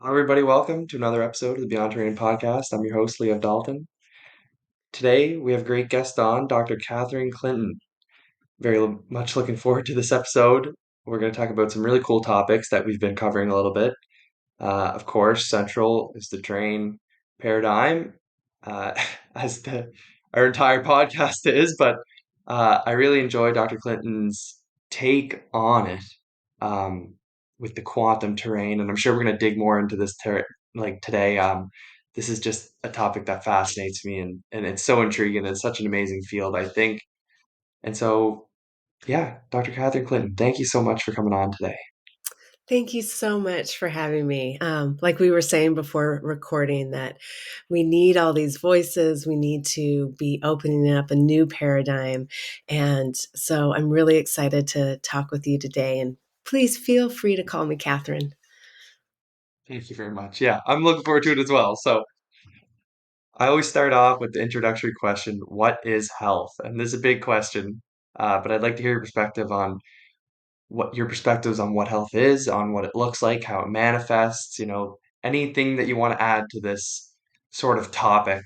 Hello, everybody. Welcome to another episode of the Beyond Terrain podcast. I'm your host, Leo Dalton. Today, we have a great guest on, Dr. Catherine Clinton. Much looking forward to this episode. We're going to talk about some really cool topics that we've been covering a little bit. Of course, central is the terrain paradigm, uh, as our entire podcast is, but I really enjoy Dr. Clinton's take on it um, with the quantum terrain, and I'm sure we're going to dig more into this today. This is just a topic that fascinates me, and it's so intriguing. It's such an amazing field, I think. And so, yeah, Dr. Catherine Clinton, thank you so much for coming on today. Thank you so much for having me. Like we were saying before recording, that we need all these voices. We need to be opening up a new paradigm. And so I'm really excited to talk with you today. And please feel free to call me Catherine. Thank you very much. Yeah, I'm looking forward to it as well. So, I always start off with the introductory question, what is health? And this is a big question, but I'd like to hear your perspective on what your perspectives on what health is, on what it looks like, how it manifests, anything that you want to add to this sort of topic,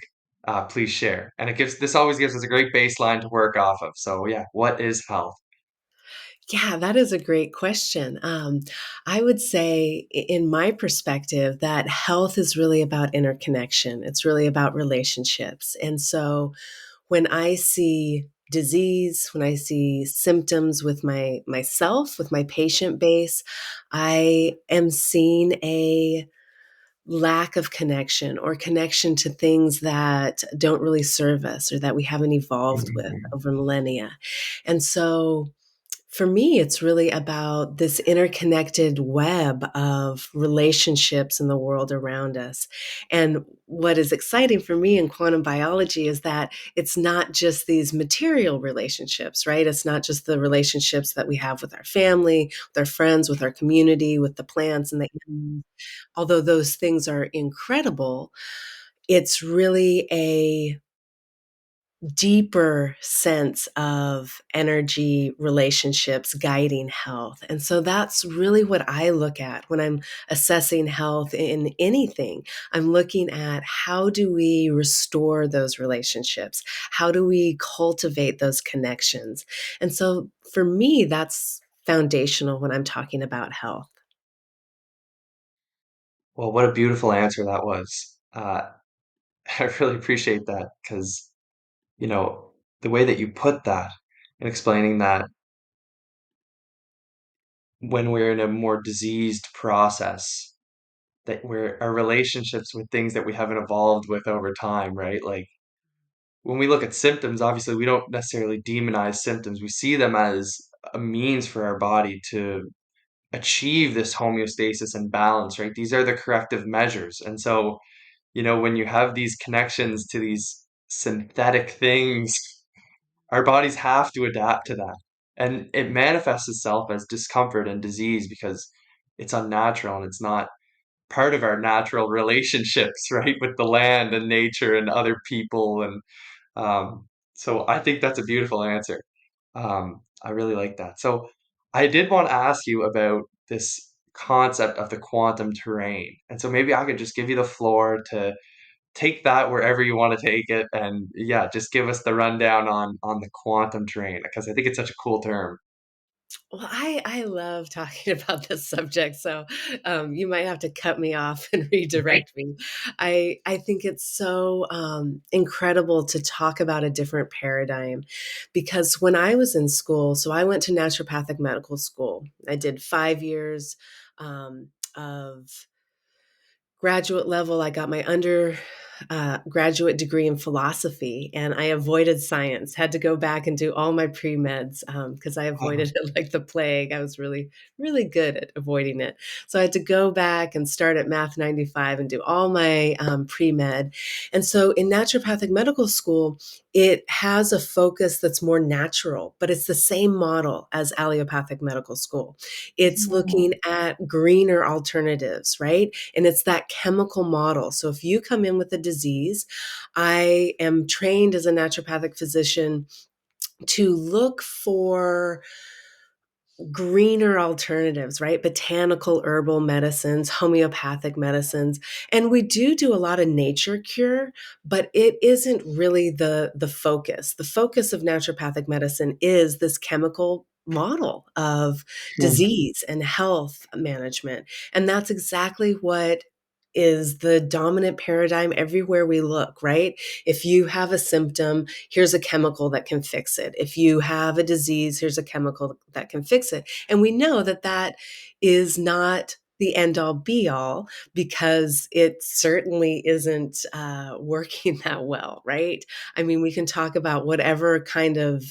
please share. And this always gives us a great baseline to work off of. So yeah, what is health? Yeah, that is a great question. I would say, in my perspective, that health is really about interconnection. It's really about relationships. And so when I see disease, when I see symptoms with myself, with my patient base, I am seeing a lack of connection or connection to things that don't really serve us or that we haven't evolved with Mhm. over millennia. And so for me, it's really about this interconnected web of relationships in the world around us. And what is exciting for me in quantum biology is that it's not just these material relationships, right? It's not just the relationships that we have with our family, with our friends, with our community, with the plants and the animals. Although those things are incredible, it's really a deeper sense of energy relationships guiding health. And so that's really what I look at when I'm assessing health in anything. I'm looking at, how do we restore those relationships? How do we cultivate those connections? And so for me, that's foundational when I'm talking about health. Well, what a beautiful answer that was. I really appreciate that because, you know, the way that you put that and explaining that when we're in a more diseased process, that we're our relationships with things that we haven't evolved with over time, right? Like when we look at symptoms, obviously we don't necessarily demonize symptoms. We see them as a means for our body to achieve this homeostasis and balance, right? These are the corrective measures. And so, when you have these connections to these synthetic things, our bodies have to adapt to that. And it manifests itself as discomfort and disease because it's unnatural and it's not part of our natural relationships, right, with the land and nature and other people. And so I think that's a beautiful answer. I really like that. So I did want to ask you about this concept of the quantum terrain. And so maybe I could just give you the floor to take that wherever you want to take it. And yeah, just give us the rundown on the quantum terrain because I think it's such a cool term. Well, I love talking about this subject, so you might have to cut me off and redirect me. I think it's so incredible to talk about a different paradigm, because when I was in school, so I went to naturopathic medical school. I did 5 years of graduate level. I got my graduate degree in philosophy, and I avoided science. Had to go back and do all my pre meds because I Uh, avoided it like the plague. I was really, really good at avoiding it. So I had to go back and start at Math 95 and do all my pre med. And so in naturopathic medical school, it has a focus that's more natural, but it's the same model as allopathic medical school. It's looking at greener alternatives, right? And it's that chemical model. So if you come in with a disease, I am trained as a naturopathic physician to look for greener alternatives, right? Botanical herbal medicines, homeopathic medicines. And we do a lot of nature cure, but it isn't really the focus. The focus of naturopathic medicine is this chemical model of Hmm. disease and health management. And that's exactly what is the dominant paradigm everywhere we look, right? If you have a symptom, here's a chemical that can fix it. If you have a disease, here's a chemical that can fix it. And we know that that is not the end all be all, because it certainly isn't working that well, right? I mean, we can talk about whatever kind of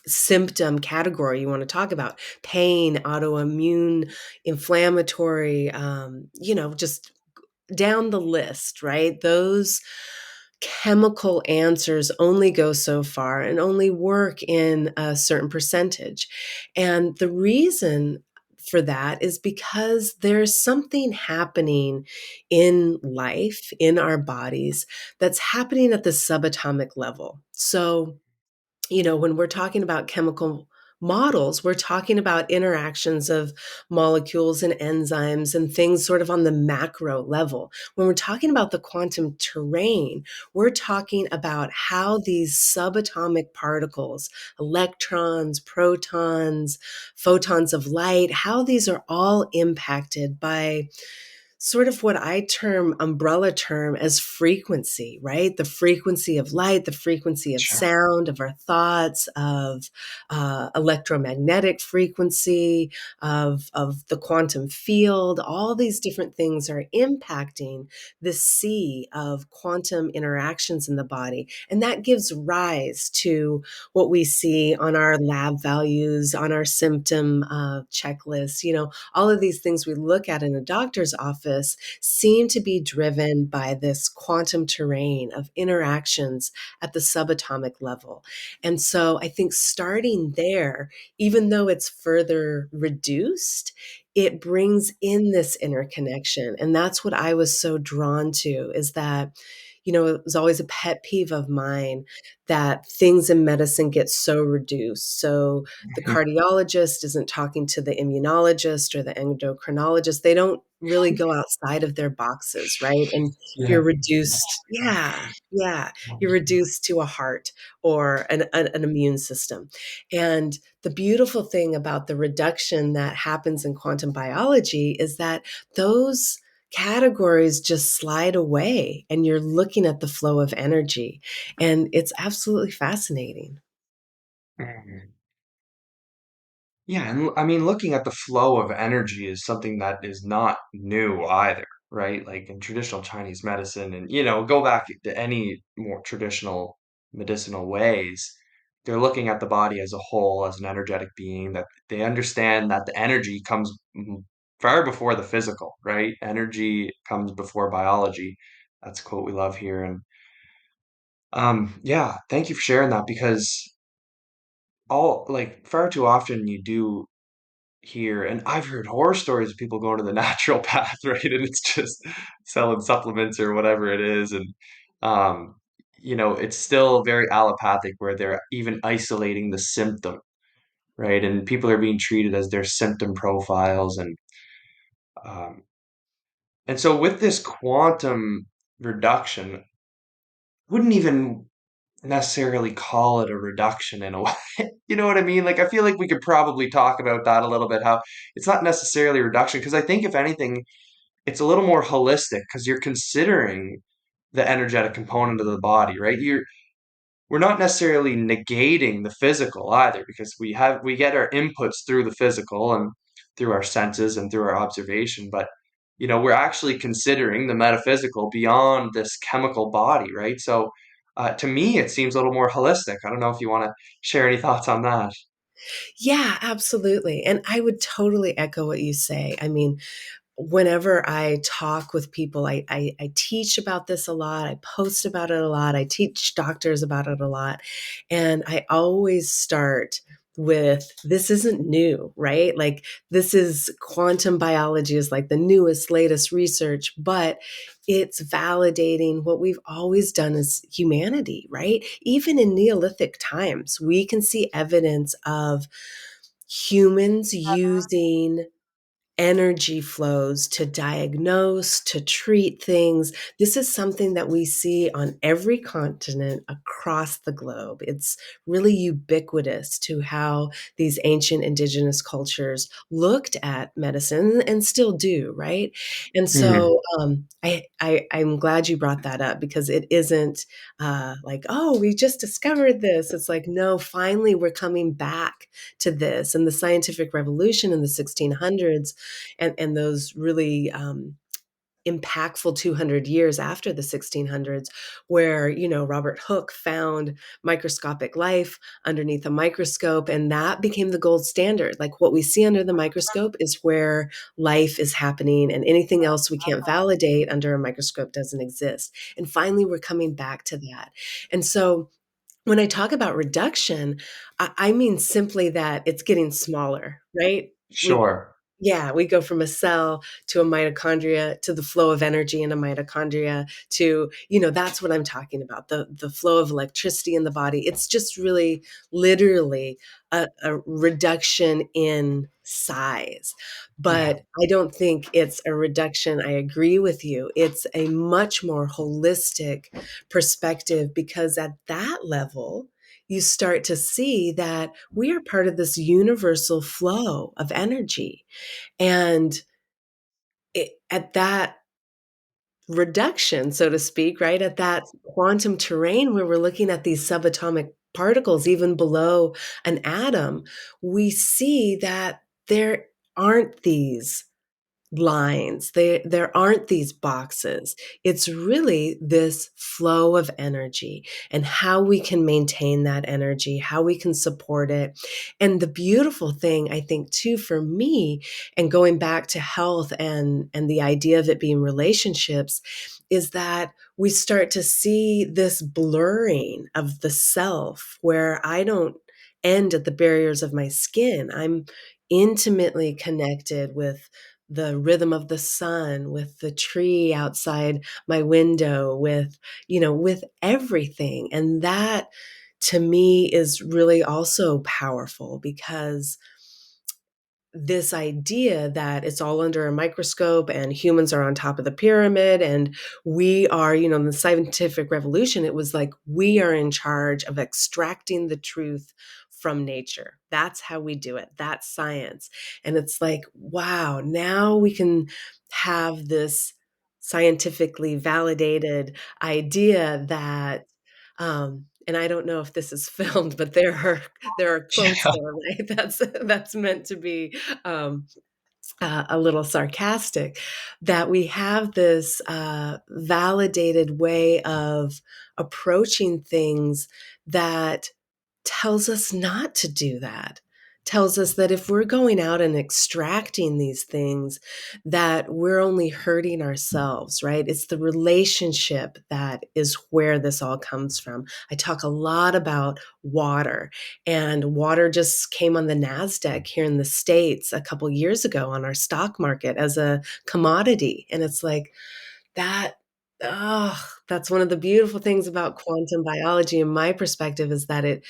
symptom category you want to talk about: pain, autoimmune, inflammatory, just down the list, right? Those chemical answers only go so far and only work in a certain percentage. And the reason for that is because there's something happening in life, in our bodies, that's happening at the subatomic level. So, when we're talking about chemical models, we're talking about interactions of molecules and enzymes and things sort of on the macro level. When we're talking about the quantum terrain, we're talking about how these subatomic particles, electrons, protons, photons of light, how these are all impacted by sort of what I term, umbrella term, as frequency, right? The frequency of light, the frequency of Sure. sound, of our thoughts, of electromagnetic frequency, of the quantum field. All these different things are impacting the sea of quantum interactions in the body. And that gives rise to what we see on our lab values, on our symptom checklist. All of these things we look at in a doctor's office seem to be driven by this quantum terrain of interactions at the subatomic level. And so I think starting there, even though it's further reduced, it brings in this interconnection. And that's what I was so drawn to, is that, it was always a pet peeve of mine that things in medicine get so reduced. So the Mhm. cardiologist isn't talking to the immunologist or the endocrinologist. They don't really go outside of their boxes, right? And Yeah. you're reduced, yeah, you're reduced to a heart or an immune system. And the beautiful thing about the reduction that happens in quantum biology is that those categories just slide away and you're looking at the flow of energy. And it's absolutely fascinating. Mhm. Yeah, and I mean, looking at the flow of energy is something that is not new either, right? Like in traditional Chinese medicine, and go back to any more traditional medicinal ways, they're looking at the body as a whole, as an energetic being, that they understand that the energy comes far before the physical, right? Energy comes before biology. That's a quote we love here. And yeah, thank you for sharing that, because all like far too often you do here, and I've heard horror stories of people going to the natural path, right? And it's just selling supplements or whatever it is, and um, it's still very allopathic, where they're even isolating the symptom, right? And people are being treated as their symptom profiles, um, and so with this quantum reduction, wouldn't even necessarily call it a reduction in a way. You know what I mean? Like, I feel like we could probably talk about that a little bit, how it's not necessarily a reduction, because I think if anything, it's a little more holistic, because you're considering the energetic component of the body, right? We're not necessarily negating the physical either, because we get our inputs through the physical and through our senses and through our observation, but we're actually considering the metaphysical beyond this chemical body, right? So to me it seems a little more holistic. I don't know if you want to share any thoughts on that. Yeah, absolutely. And I would totally echo what you say. I mean, whenever I talk with people, I teach about this a lot. I post about it a lot. I teach doctors about it a lot. And I always start with, this isn't new, right? Like, this is quantum biology, is like the newest, latest research, but it's validating what we've always done as humanity, right? Even in Neolithic times, we can see evidence of humans using energy flows to diagnose, to treat things. This is something that we see on every continent across the globe. It's really ubiquitous to how these ancient indigenous cultures looked at medicine and still do, right? And Mhm. so I'm glad you brought that up because it isn't like, oh, we just discovered this. It's like, no, finally we're coming back to this. And the scientific revolution in the 1600s and those really impactful 200 years after the 1600s where Robert Hooke found microscopic life underneath a microscope, and that became the gold standard. Like, what we see under the microscope is where life is happening, and anything else we can't validate under a microscope doesn't exist. And finally we're coming back to that. And so when I talk about reduction, I mean simply that it's getting smaller, right? We Sure. Yeah, we go from a cell to a mitochondria to the flow of energy in a mitochondria to, that's what I'm talking about, the flow of electricity in the body. It's just really literally a reduction in size. Yeah. But I don't think it's a reduction. I agree with you. It's a much more holistic perspective because at that level, you start to see that we are part of this universal flow of energy. And at that reduction, so to speak, right, at that quantum terrain where we're looking at these subatomic particles even below an atom, we see that there aren't these lines. There aren't these boxes. It's really this flow of energy and how we can maintain that energy, how we can support it. And the beautiful thing, I think, too, for me, and going back to health and the idea of it being relationships, is that we start to see this blurring of the self where I don't end at the barriers of my skin. I'm intimately connected with the rhythm of the sun, with the tree outside my window, with everything. And that to me is really also powerful because this idea that it's all under a microscope and humans are on top of the pyramid and we are, in the scientific revolution, it was like we are in charge of extracting the truth from nature. That's how we do it. That's science. And it's like, wow, now we can have this scientifically validated idea that and I don't know if this is filmed, but there are quotes Yeah. there, right? That's meant to be um, a little sarcastic. That we have this validated way of approaching things that tells us not to do that. Tells us that if we're going out and extracting these things, that we're only hurting ourselves, right? It's the relationship that is where this all comes from. I talk a lot about water, and water just came on the NASDAQ here in the States a couple years ago on our stock market as a commodity. And it's like, that oh, that's one of the beautiful things about quantum biology in my perspective is that it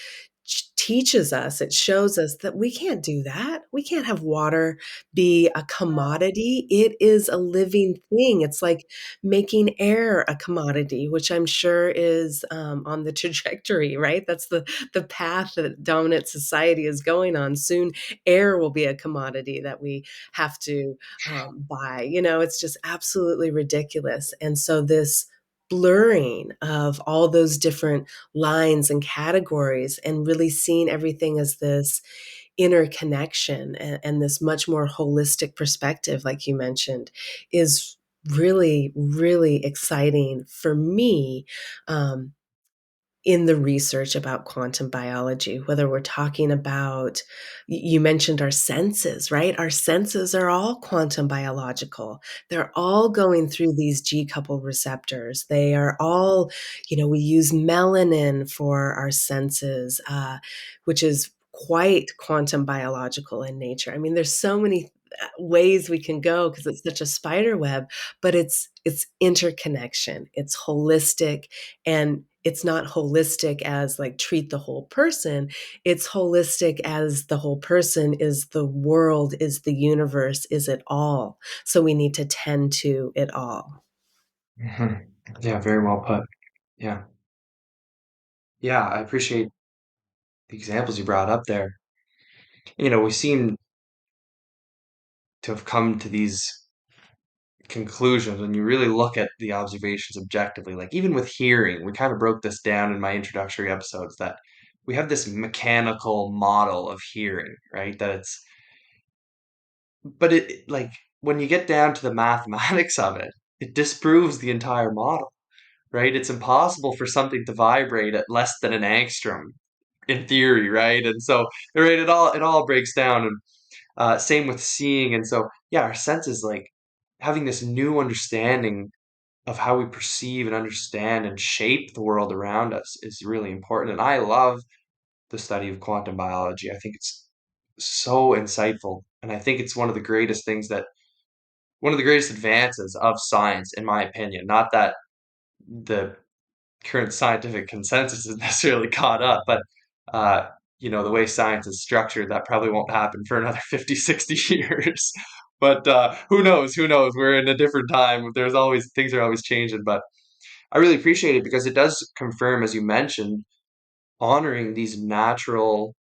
teaches us, it shows us that we can't do that. We can't have water be a commodity. It is a living thing. It's like making air a commodity, which I'm sure is on the trajectory, right? That's the path that dominant society is going on. Soon, air will be a commodity that we have to buy. It's just absolutely ridiculous. And so this blurring of all those different lines and categories and really seeing everything as this interconnection and this much more holistic perspective, like you mentioned, is really, really exciting for me. Um, in the research about quantum biology, whether we're talking about, you mentioned our senses, right? Our senses are all quantum biological. They're all going through these G couple receptors. They are all, we use melanin for our senses, which is quite quantum biological in nature. I mean, there's so many ways we can go because it's such a spider web, but it's interconnection, it's holistic, and it's not holistic as like treat the whole person. It's holistic as the whole person is the world, is the universe, is it all. So we need to tend to it all. Mhm. Yeah, very well put. Yeah. Yeah, I appreciate the examples you brought up there. We seem to have come to these conclusions when you really look at the observations objectively. Like even with hearing, we kind of broke this down in my introductory episodes that we have this mechanical model of hearing, right? But like when you get down to the mathematics of it, it disproves the entire model, right? It's impossible for something to vibrate at less than an angstrom in theory, right? And so, right, it all breaks down. And same with seeing. And so, yeah, our senses, like having this new understanding of how we perceive and understand and shape the world around us is really important. And I love the study of quantum biology. I think it's so insightful. And I think it's one of the greatest advances of science, in my opinion. Not that the current scientific consensus is necessarily caught up, but uh, the way science is structured, that probably won't happen for another 50, 60 years. But who knows? Who knows? We're in a different time. There's always things are always changing, but I really appreciate it because it does confirm, as you mentioned, honoring these natural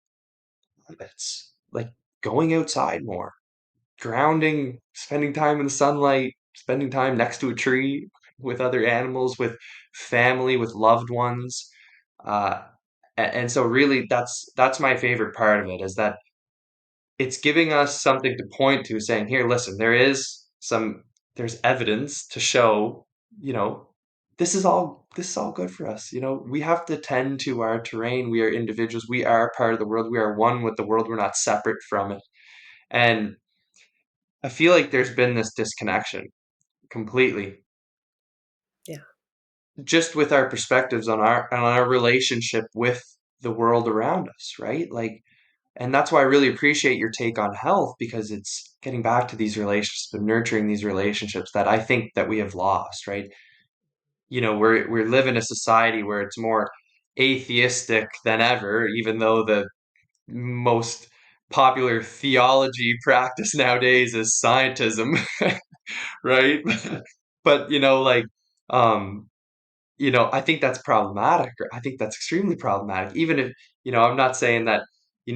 habits, like going outside more, grounding, spending time in the sunlight, spending time next to a tree with other animals, with family, with loved ones. Uh, and so really that's my favorite part of it is that it's giving us something to point to saying, here, listen, there's evidence to show, you know, this is all good for us. We have to tend to our terrain. We are individuals. We are part of the world. We are one with the world. We're not separate from it. And I feel like there's been this disconnection completely Yeah. just with our perspectives on our relationship with the world around us, right? Like, and that's why I really appreciate your take on health because it's getting back to these relationships and nurturing these relationships that I think that we have lost, right? We live in a society where it's more atheistic than ever, even though the most popular theology practice nowadays is scientism, right? But like um I think that's problematic. I think that's extremely problematic. Even if, I'm not saying that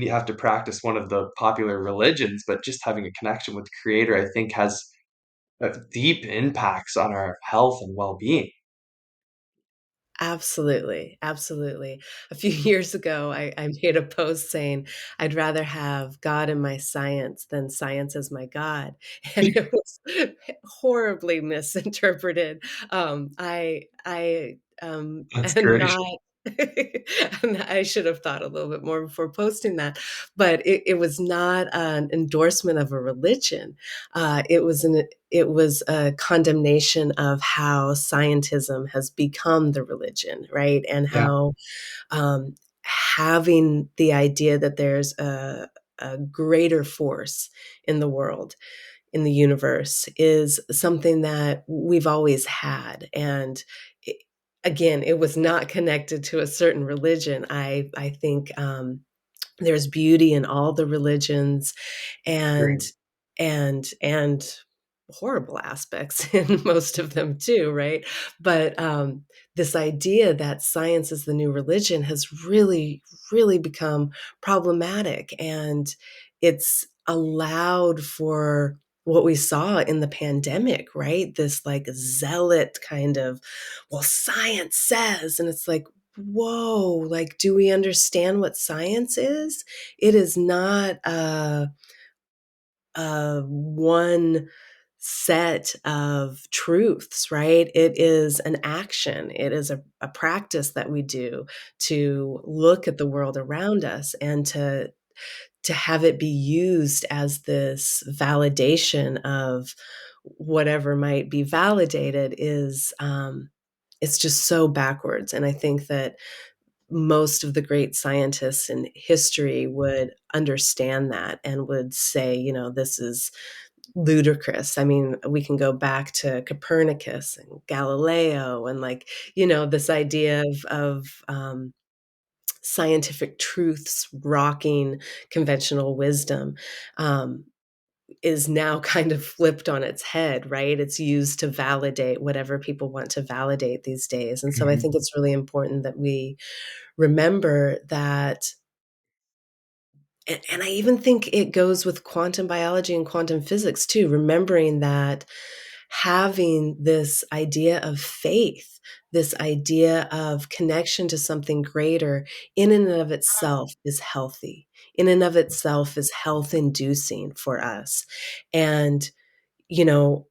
have to practice one of the popular religions, but just having a connection with the creator, I think has deep impacts on our health and well-being. Absolutely, absolutely. A few years ago, I made a post saying, "I'd rather have God in my science than science as my God," and it was horribly misinterpreted. I That's am great. not and I should have thought a little bit more before posting that, but it was not an endorsement of a religion. It was a condemnation of how scientism has become the religion, right? And Yeah, how having the idea that there's a greater force in the world, in the universe, is something that we've always had. And it, again, it was not connected to a certain religion. I think there's beauty in all the religions, and agree. and horrible aspects in most of them too, right? But this idea that science is the new religion has really become problematic, and it's allowed for what we saw in the pandemic, right? This like zealot kind of, well, science says, and it's like, whoa, like, do we understand what science is? It is not one set of truths, right? It is an action. It is a practice that we do to look at the world around us and to have it be used as this validation of whatever might be validated is it's just so backwards. And I think that most of the great scientists in history would understand that and would say, this is ludicrous. I mean, we can go back to Copernicus and Galileo and, like, this idea of scientific truths rocking conventional wisdom. Um, is now kind of flipped on its head, right? It's used to validate whatever people want to validate these days. And so I Mhm. think it's really important that we remember that. And I even think it goes with quantum biology and quantum physics too, remembering that having this idea of faith, this idea of connection to something greater in and of itself is healthy, in and of itself is health inducing for us. And, you know,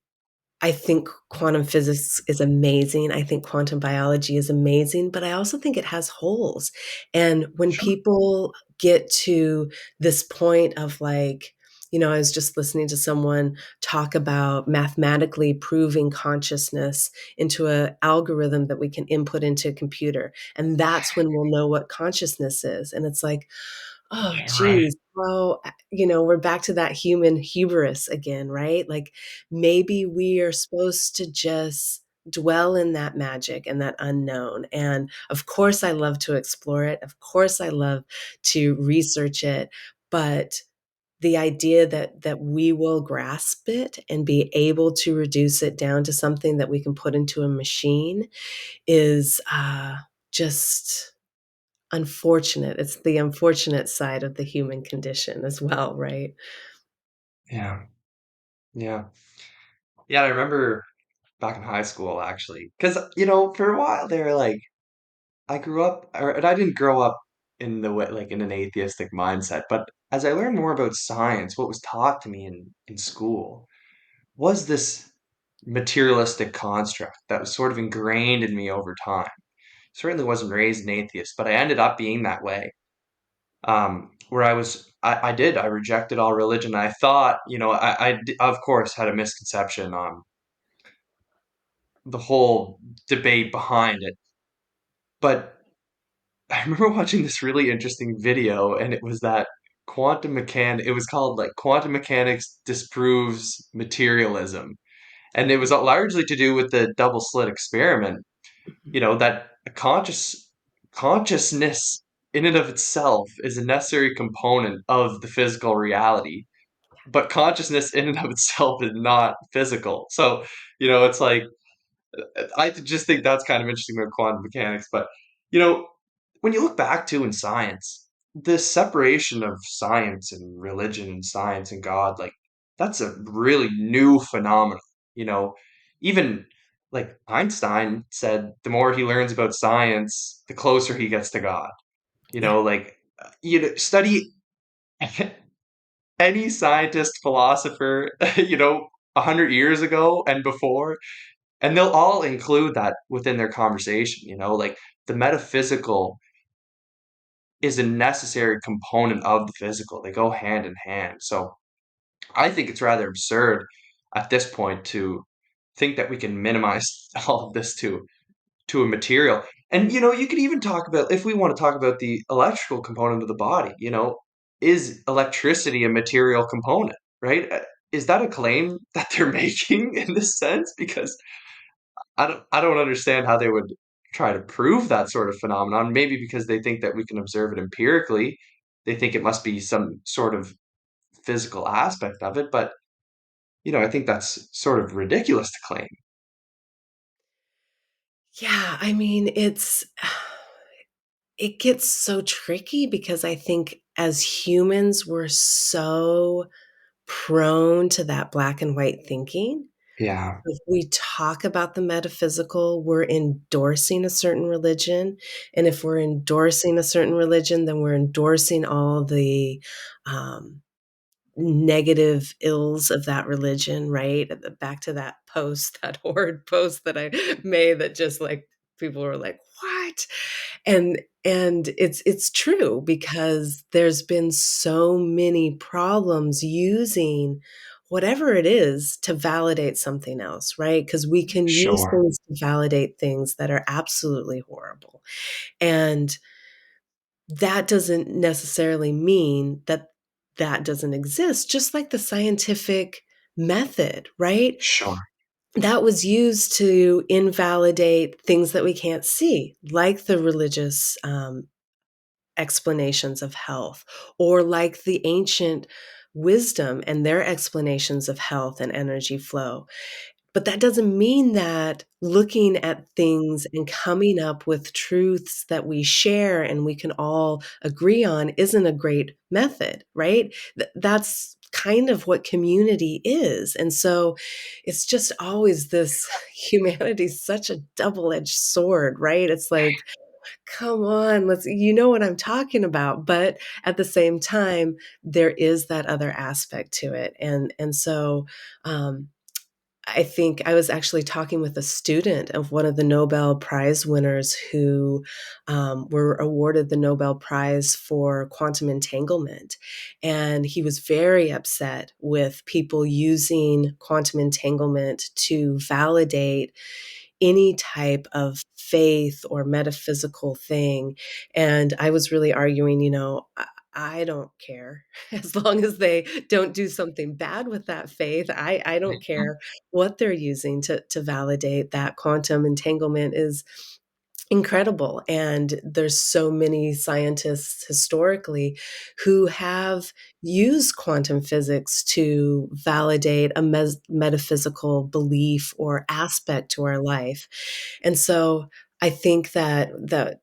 I think quantum physics is amazing. I think quantum biology is amazing, but I also think it has holes. And when Sure. people get to this point of, like, I was just listening to someone talk about mathematically proving consciousness into an algorithm that we can input into a computer. And that's when we'll know what consciousness is. And it's like, oh, Yeah, right. geez. Well, we're back to that human hubris again, right? Like, maybe we are supposed to just dwell in that magic and that unknown. And of course, I love to explore it. Of course, I love to research it. But the idea that we will grasp it and be able to reduce it down to something that we can put into a machine is just unfortunate. It's the unfortunate side of the human condition as well, right? Yeah. Yeah. Yeah, I remember back in high school actually, because for a while there, like I grew up, and I didn't grow up in the way, like in an atheistic mindset, but as I learned more about science, what was taught to me in school was this materialistic construct that was sort of ingrained in me over time. Certainly wasn't raised an atheist, but I ended up being that way. Where I rejected all religion. I thought, of course, had a misconception on the whole debate behind it. But I remember watching this really interesting video, and it was that it was called like Quantum Mechanics Disproves Materialism. And it was largely to do with the double slit experiment, Mhm. that consciousness in and of itself is a necessary component of the physical reality, but consciousness in and of itself is not physical. So, it's like I just think that's kind of interesting about quantum mechanics. But you know, when you look back to in science, the separation of science and religion and science and God, like that's a really new phenomenon. You know, even like Einstein said, the more he learns about science, the closer he gets to God. Yeah. Like study any scientist, philosopher, 100 years ago and before, and they'll all include that within their conversation, like the metaphysical is a necessary component of the physical. They go hand in hand. So I think it's rather absurd at this point to think that we can minimize all of this to a material. And you could even talk about, if we want to talk about the electrical component of the body, is electricity a material component, right? Is that a claim that they're making in this sense? Because I don't understand how they would try to prove that sort of phenomenon. Maybe because they think that we can observe it empirically. They think it must be some sort of physical aspect of it, but I think that's sort of ridiculous to claim. Yeah, I mean, it gets so tricky because I think as humans, we're so prone to that black and white thinking. Yeah, If we talk about the metaphysical, we're endorsing a certain religion, and if we're endorsing a certain religion, then we're endorsing all the, um negative ills of that religion, right? Back to that post, that horrid post that I made that just, like, people were like, "What?" And it's true because there's been so many problems using whatever it is to validate something else, right? Because we can use sure. things to validate things that are absolutely horrible. And that doesn't necessarily mean that that doesn't exist, just like the scientific method, right? Sure. That was used to invalidate things that we can't see, like the religious explanations of health, or like the ancient wisdom and their explanations of health and energy flow. But that doesn't mean that looking at things and coming up with truths that we share and we can all agree on isn't a great method, right? That's kind of what community is. And so it's just always this humanity's such a double-edged sword, right? It's like, come on, let's, you know what I'm talking about. But at the same time, there is that other aspect to it. And so I think I was actually talking with a student of one of the Nobel Prize winners who were awarded the Nobel Prize for quantum entanglement. And he was very upset with people using quantum entanglement to validate any type of faith or metaphysical thing. And I was really arguing, I don't care as long as they don't do something bad with that faith. I don't care what they're using to validate that quantum entanglement is incredible. And there's so many scientists historically who have used quantum physics to validate a metaphysical belief or aspect to our life. And so I think that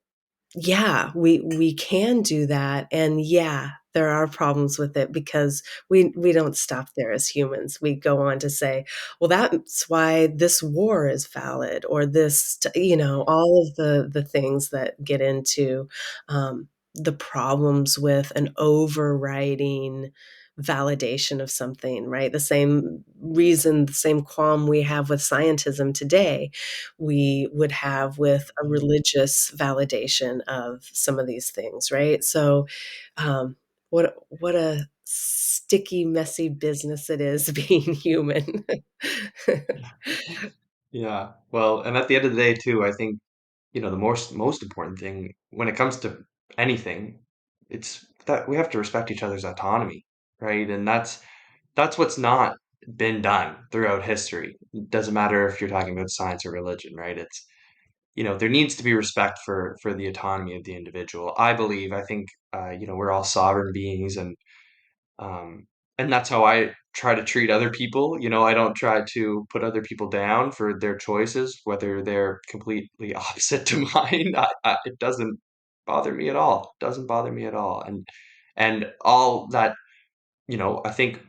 yeah, we can do that, and yeah, there are problems with it because we don't stop there as humans. We go on to say, "Well, that's why this war is valid," or all of the things that get into, the problems with an overriding validation of something, right? The same reason, the same qualm we have with scientism today we would have with a religious validation of some of these things, right? So, what a sticky, messy business it is being human. Yeah. Well, and at the end of the day too, I think, the most important thing when it comes to anything, it's that we have to respect each other's autonomy, right? And that's what's not been done throughout history. It doesn't matter if you're talking about science or religion, right? It's, there needs to be respect for the autonomy of the individual. I believe, I think, we're all sovereign beings, um, and that's how I try to treat other people. I don't try to put other people down for their choices, whether they're completely opposite to mine. It doesn't bother me at all. It doesn't bother me at all. And all that, I think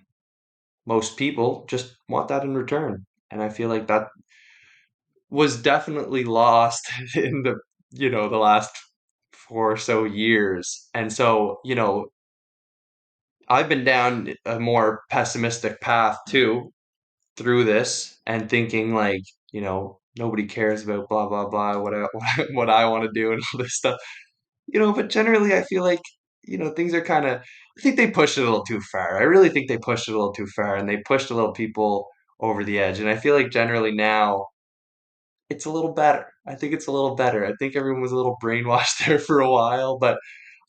most people just want that in return. And I feel like that was definitely lost in the last 4 or so years. And so, I've been down a more pessimistic path too through this and thinking like, nobody cares about blah blah blah what I want to do and all this stuff. But generally I feel like, things are kind of, I think they pushed it a little too far. I really think they pushed it a little too far and they pushed a little people over the edge. And I feel like generally now it's a little better. I think it's a little better. I think everyone was a little brainwashed there for a while, but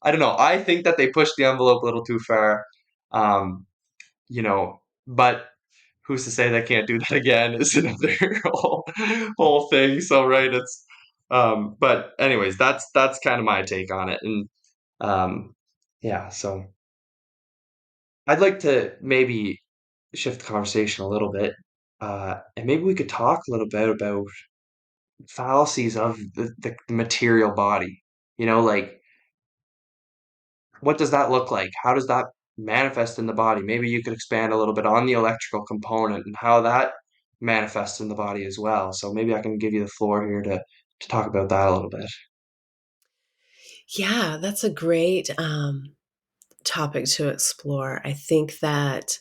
I don't know. I think that they pushed the envelope a little too far. Um, but who's to say they can't do that again is another whole thing. So right, but anyways, that's kind of my take on it. And um yeah, so I'd like to maybe shift the conversation a little bit. And maybe we could talk a little bit about fallacies of the material body. Like, what does that look like? How does that manifest in the body? Maybe you could expand a little bit on the electrical component and how that manifests in the body as well. So maybe I can give you the floor here to talk about that a little bit. Yeah, that's a great, topic to explore. I think that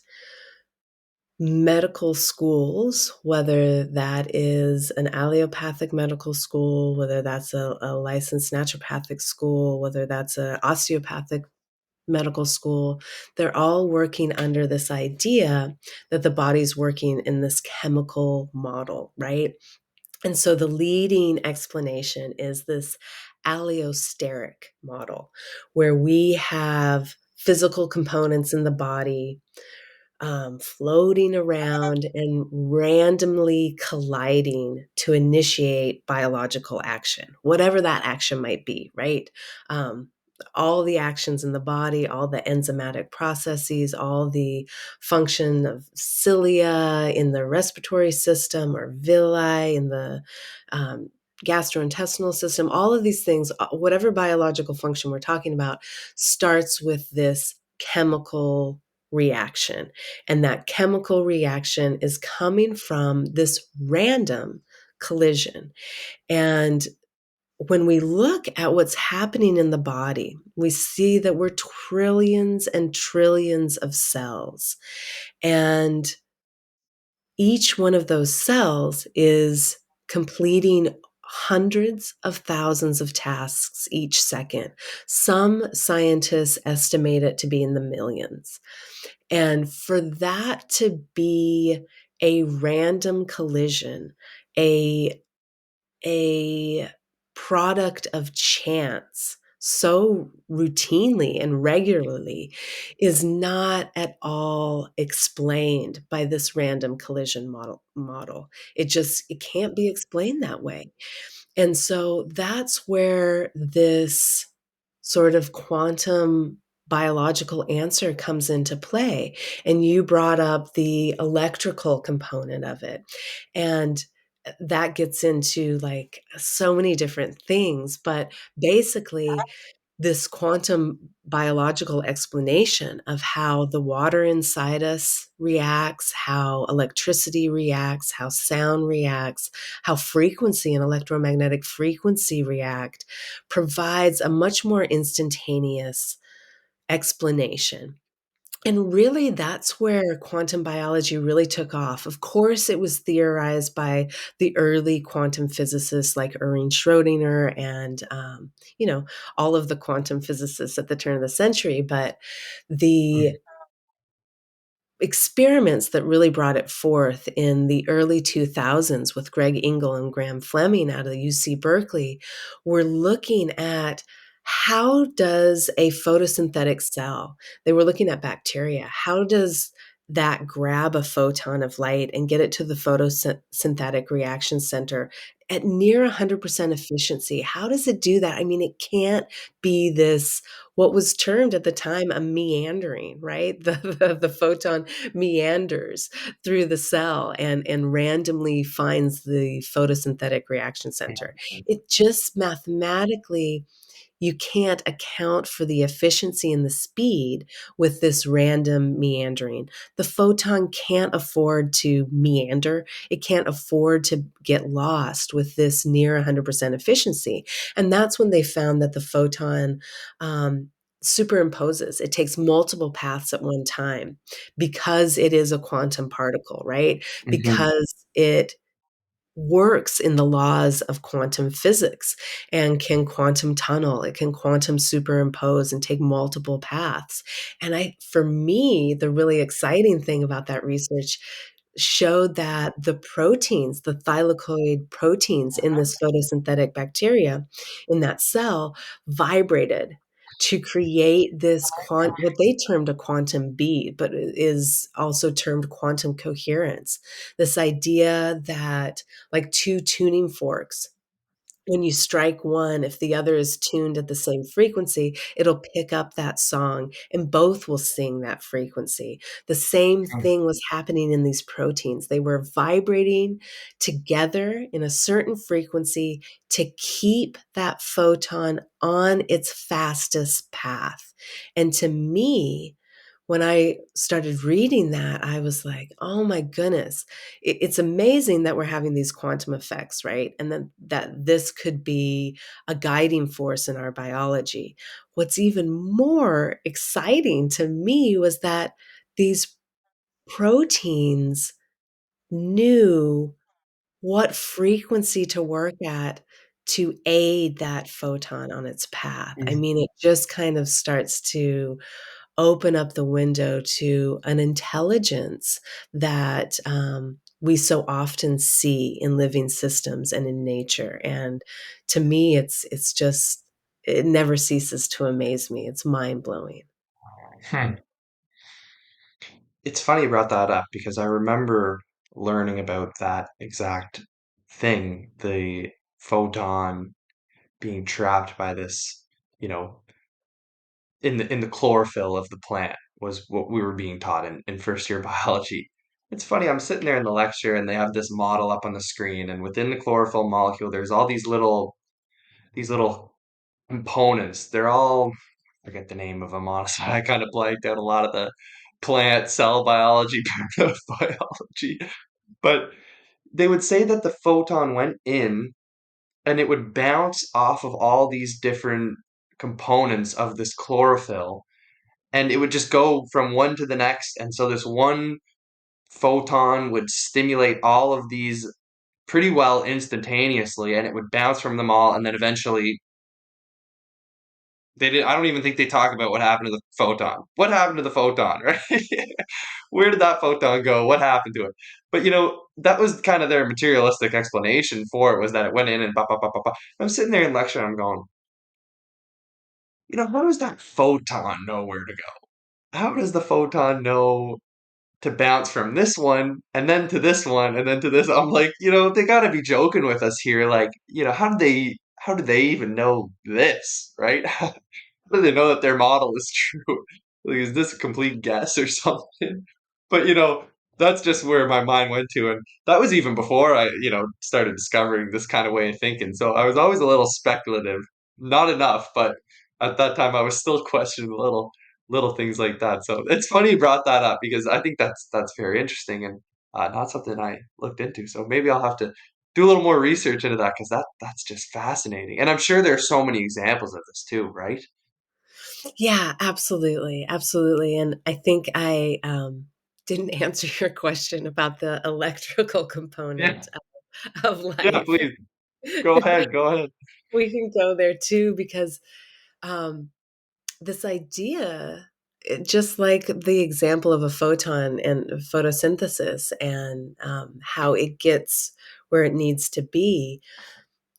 medical schools, whether that is an allopathic medical school, whether that's a licensed naturopathic school, whether that's an osteopathic medical school, they're all working under this idea that the body's working in this chemical model, right? And so the leading explanation is this allosteric model, where we have physical components in the body floating around and randomly colliding to initiate biological action, whatever that action might be, right? Um, all the actions in the body, all the enzymatic processes, all the function of cilia in the respiratory system or villi in the um, gastrointestinal system, all of these things, whatever biological function we're talking about, starts with this chemical reaction. And that chemical reaction is coming from this random collision. And when we look at what's happening in the body, we see that we're trillions and trillions of cells. And each one of those cells is completing hundreds of thousands of tasks each second. Some scientists estimate it to be in the millions. And for that to be a random collision, a a product of chance so routinely and regularly is not at all explained by this random collision model. It can't be explained that way. And so that's where this sort of quantum biological answer comes into play. And you brought up the electrical component of it. And that gets into like so many different things. But basically, this quantum biological explanation of how the water inside us reacts, how electricity reacts, how sound reacts, how frequency and electromagnetic frequency react provides a much more instantaneous explanation. And really, that's where quantum biology really took off. Of course, it was theorized by the early quantum physicists like Erwin Schrödinger and, all of the quantum physicists at the turn of the century. But the experiments that really brought it forth in the early 2000s with Greg Engel and Graham Fleming out of UC Berkeley were looking at how does a photosynthetic cell, they were looking at bacteria, how does that grab a photon of light and get it to the photosynthetic reaction center at near 100% efficiency? How does it do that? I mean, it can't be this, what was termed at the time a meandering, right? The photon meanders through the cell and randomly finds the photosynthetic reaction center. It just mathematically, you can't account for the efficiency and the speed with this random meandering. The photon can't afford to meander. It can't afford to get lost with this near 100% efficiency. And that's when they found that the photon superimposes. It takes multiple paths at one time because it is a quantum particle, right? Mhm. Because it works in the laws of quantum physics and can quantum tunnel, it can quantum superimpose and take multiple paths. And for me, the really exciting thing about that research showed that the proteins, the thylakoid proteins in this photosynthetic bacteria in that cell vibrated to create this what they termed a quantum bead, but it is also termed quantum coherence. This idea that like two tuning forks, when you strike one, if the other is tuned at the same frequency, it'll pick up that song and both will sing that frequency. The same thing was happening in these proteins. They were vibrating together in a certain frequency to keep that photon on its fastest path. And to me, when I started reading that, I was like, oh my goodness, it's amazing that we're having these quantum effects, right? And then that this could be a guiding force in our biology. What's even more exciting to me was that these proteins knew what frequency to work at to aid that photon on its path. I Mhm. mean, it just kind of starts to open up the window to an intelligence that we so often see in living systems and in nature. And to me, it's just, it never ceases to amaze me. It's mind blowing. Hmm. it's funny you brought that up because I remember learning about that exact thing, the photon being trapped by this, you know, in the chlorophyll of the plant was what we were being taught in first year biology. It's funny, I'm sitting there in the lecture and they have this model up on the screen, and within the chlorophyll molecule, there's all these little components. They're all, I forget the name of them, honestly. I kind of blanked out a lot of the plant cell biology part of biology. But they would say that the photon went in and it would bounce off of all these different components of this chlorophyll, and it would just go from one to the next. And so this one photon would stimulate all of these pretty well instantaneously, and it would bounce from them all, and then eventually they did. I don't even think they talk about what happened to the photon. What happened to the photon, right? Where did that photon go? What happened to it? But that was kind of their materialistic explanation for it, was that it went in and ba ba ba ba ba. I'm sitting there in lecture and I'm going, how does that photon know where to go? How does the photon know to bounce from this one and then to this one and then to this? I'm like, they got to be joking with us here. Like, how do they even know this, right? How do they know that their model is true? Like, is this a complete guess or something? But that's just where my mind went to, and that was even before I, started discovering this kind of way of thinking. So I was always a little speculative, not enough, but at that time I was still questioning little things like that. So it's funny you brought that up because I think that's very interesting and not something I looked into. So maybe I'll have to do a little more research into that because that's just fascinating. And I'm sure there are so many examples of this too, right? Yeah, absolutely, absolutely, and I think I, didn't answer your question about the electrical Yeah. component of Yeah, life. please. Go ahead. Go ahead. We can go there too because, um, this idea, just like the example of a photon and photosynthesis and, how it gets where it needs to be,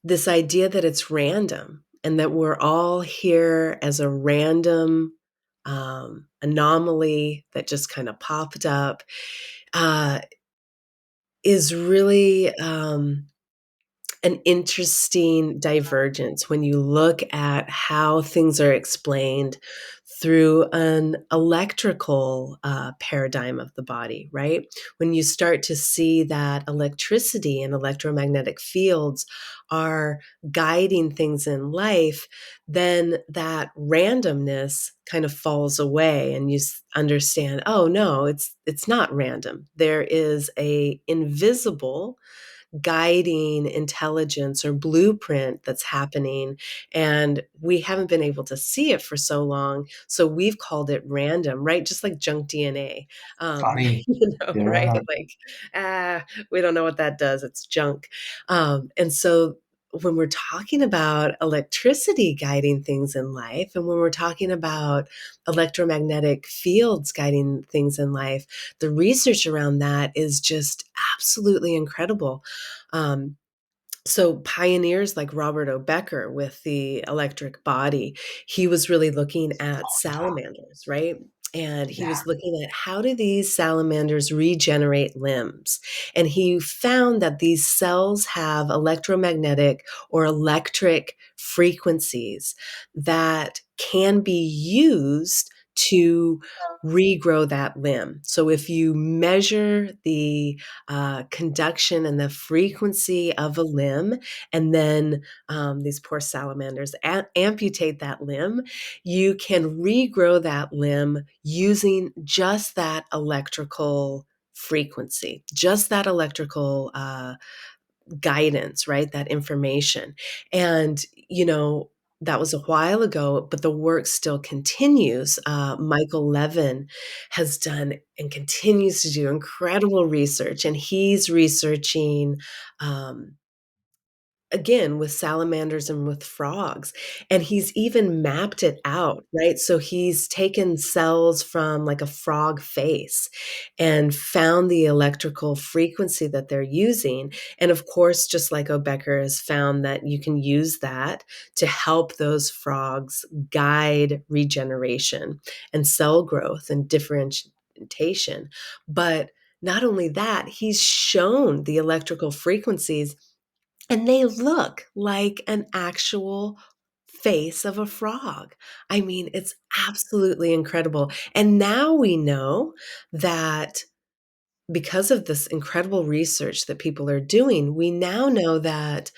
this idea that it's random and that we're all here as a random, anomaly that just kinda popped up, uh, is really, an interesting divergence when you look at how things are explained through an electrical paradigm of the body, right? When you start to see that electricity and electromagnetic fields are guiding things in life, then that randomness kind of falls away and you understand, oh no, it's not random. There is a invisible guiding intelligence or blueprint that's happening, and we haven't been able to see it for so long, so we've called it random, right? Just like junk DNA, Funny. right? Yeah. Like, we don't know what that does, it's junk. And so when we're talking about electricity guiding things in life, and when we're talking about electromagnetic fields guiding things in life, the research around that is just absolutely incredible. Um, so pioneers like Robert O. Becker with the electric body, he was really looking at salamanders, right? And he Yeah. was looking at how do these salamanders regenerate limbs? And he found that these cells have electromagnetic or electric frequencies that can be used to regrow that limb. So if you measure the conduction and the frequency of a limb, and then these poor salamanders amputate that limb, you can regrow that limb using just that electrical frequency, just that electrical guidance, right? That information. And, that was a while ago, but the work still continues. Michael Levin has done and continues to do incredible research, and he's researching again, with salamanders and with frogs, and he's even mapped it out, right? So he's taken cells from, like, a frog face and found the electrical frequency that they're using, and of course, just like Becker has found that you can use that to help those frogs guide regeneration and cell growth and instrumentation. But not only that, he's shown the electrical frequencies and they look like an actual face of a frog. I mean, it's absolutely incredible. And now we know that because of this incredible research that people are doing, we now know that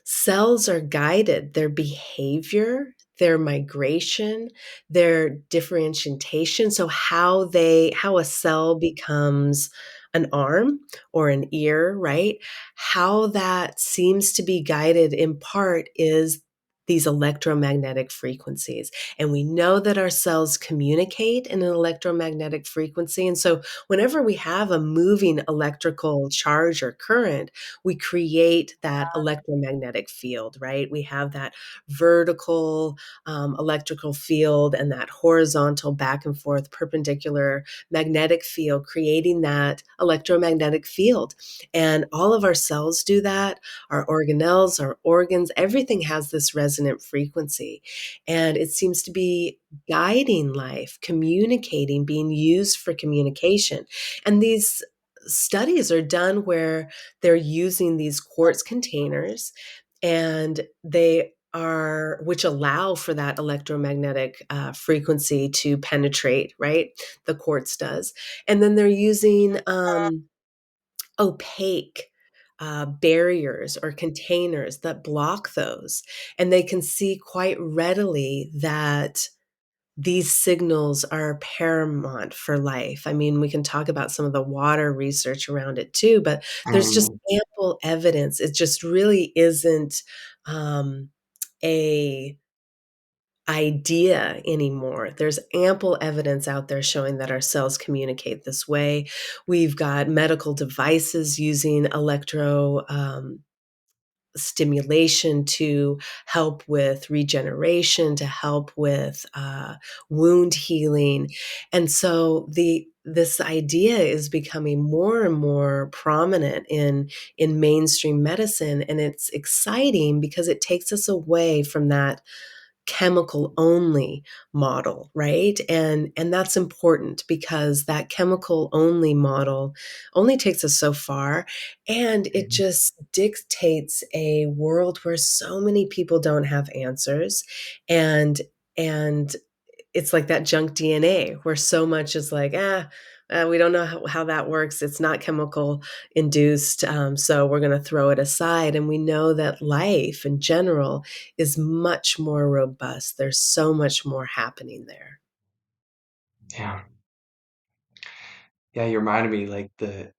cells are guided, their behavior, their migration, their differentiation, so how a cell becomes an arm or an ear, right? How that seems to be guided in part is these electromagnetic frequencies. And we know that our cells communicate in an electromagnetic frequency. And so whenever we have a moving electrical charge or current, we create that electromagnetic field, right? We have that vertical electrical field and that horizontal back and forth perpendicular magnetic field, creating that electromagnetic field. And all of our cells do that, our organelles, our organs, everything has this resonant frequency. And it seems to be guiding life, communicating, being used for communication. And these studies are done where they're using these quartz containers and they are which allow for that electromagnetic frequency to penetrate, right? The quartz does. And then they're using opaque barriers or containers that block those. And they can see quite readily that these signals are paramount for life. I mean, we can talk about some of the water research around it too, but there's just Mm, ample evidence. It just really isn't a idea anymore. There's ample evidence out there showing that our cells communicate this way. We've got medical devices using electro stimulation to help with regeneration, to help with wound healing. And so this idea is becoming more and more prominent in mainstream medicine, and it's exciting because it takes us away from that chemical only model, right? And that's important because that chemical only model only takes us so far, and it mhm. just dictates a world where so many people don't have answers. And it's like that junk DNA where so much is like, we don't know how that works. It's not chemical induced. So we're going to throw it aside. And we know that life in general is much more robust. There's so much more happening there. Yeah. Yeah, you reminded me like the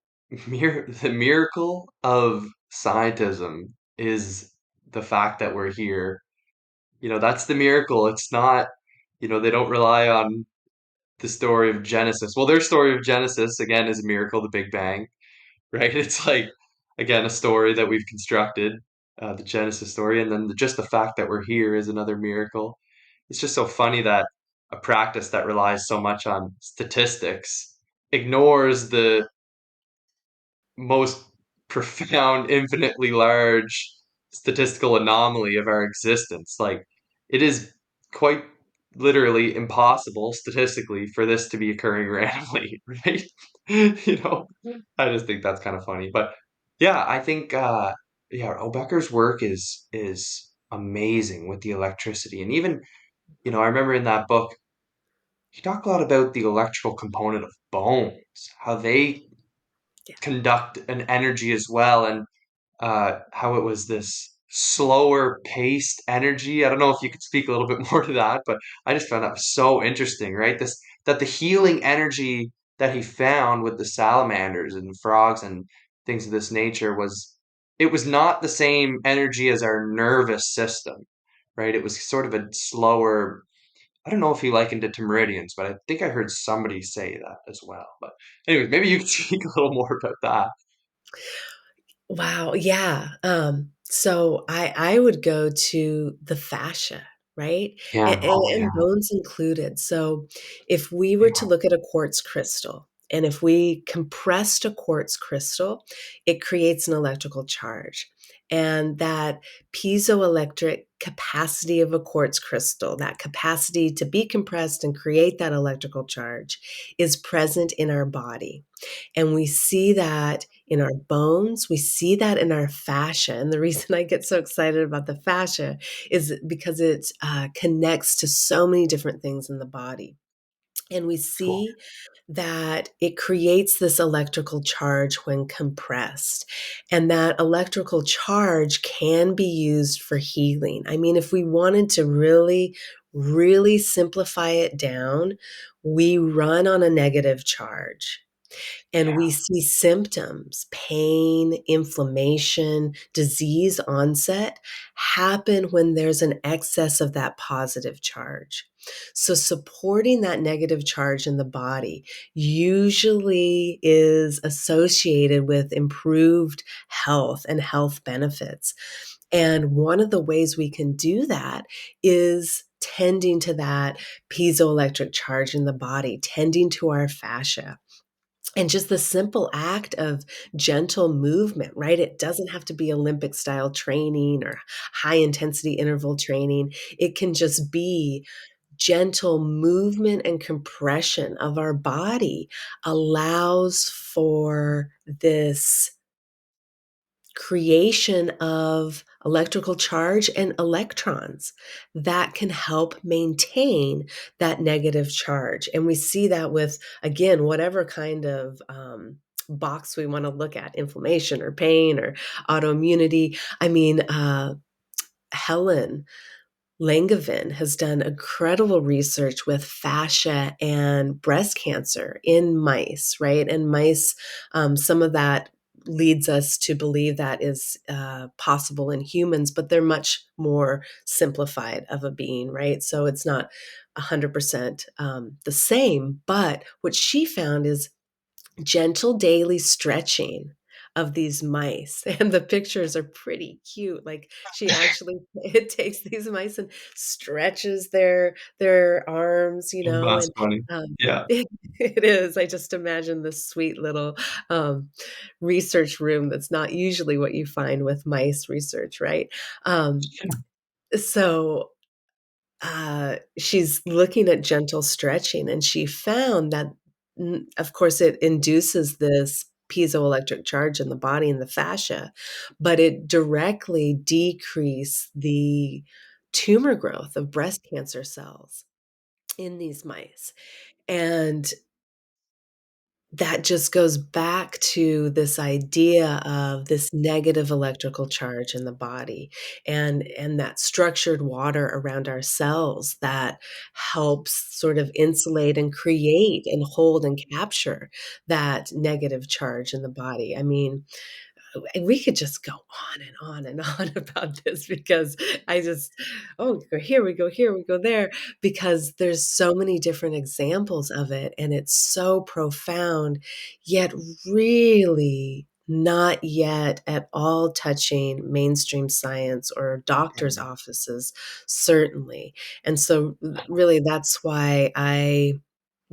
miracle of scientism is the fact that we're here. That's the miracle. It's not, they don't rely on the story of Genesis. Well, their story of Genesis again is a miracle, the Big Bang, right? It's like again a story that we've constructed, the Genesis story, and then just the fact that we're here is another miracle. It's just so funny that a practice that relies so much on statistics ignores the most profound, infinitely large statistical anomaly of our existence. Like, it is quite literally impossible statistically for this to be occurring randomly, right? you know, I just think that's kind of funny. But yeah, I think yeah, Obecker's work is amazing with the electricity. And even, I remember in that book, he talked a lot about the electrical component of bones, how they Yeah. conduct an energy as well, and how it was this slower paced energy. I don't know if you could speak a little bit more to that, but I just found that so interesting, right? This that the healing energy that he found with the salamanders and frogs and things of this nature was not the same energy as our nervous system, right? It was sort of a slower. I don't know if he likened it to meridians, but I think I heard somebody say that as well. But anyways, maybe you could speak a little more about that. Wow. Yeah. So I would go to the fascia, right? Yeah. And, and, Oh, and yeah. bones included. So if we were to Yeah. look at a quartz crystal And if we compressed a quartz crystal, it creates an electrical charge. And that piezoelectric capacity of a quartz crystal, that capacity to be compressed and create that electrical charge, is present in our body. And we see that in our bones, we see that in our fascia. And the reason I get so excited about the fascia is because it connects to so many different things in the body. And we Cool. see that it creates this electrical charge when compressed. And that electrical charge can be used for healing. I mean, if we wanted to really, really simplify it down, we run on a negative charge. And Yeah. we see symptoms, pain, inflammation, disease onset happen when there's an excess of that positive charge. So, supporting that negative charge in the body usually is associated with improved health and health benefits. And one of the ways we can do that is tending to that piezoelectric charge in the body, tending to our fascia. And just the simple act of gentle movement, right? It doesn't have to be Olympic style training or high intensity interval training. It can just be gentle movement and compression of our body allows for this creation of electrical charge and electrons that can help maintain that negative charge. And we see that with, again, whatever kind of box we want to look at, inflammation or pain or autoimmunity. I mean, Helen Langevin has done incredible research with fascia and breast cancer in mice, right? And mice, some of that leads us to believe that is possible in humans, but they're much more simplified of a being, right? So it's not 100% the same. But what she found is gentle daily stretching of these mice, and the pictures are pretty cute. Like, she actually it takes these mice and stretches their arms, Oh, that's and funny. Yeah. it is. I just imagine this sweet little um, research room that's not usually what you find with mice research, right? Um, so she's looking at gentle stretching, and she found that, of course, it induces this piezoelectric charge in the body and the fascia, but it directly decreased the tumor growth of breast cancer cells in these mice. And that just goes back to this idea of this negative electrical charge in the body, and that structured water around our cells that helps sort of insulate and create and hold and capture that negative charge in the body. I mean, and we could just go on and on and on about this, because I just, oh, we go here, we go here, we go there, because there's so many different examples of it, and it's so profound, yet really not yet at all touching mainstream science or doctors' offices, certainly. And so, really, that's why I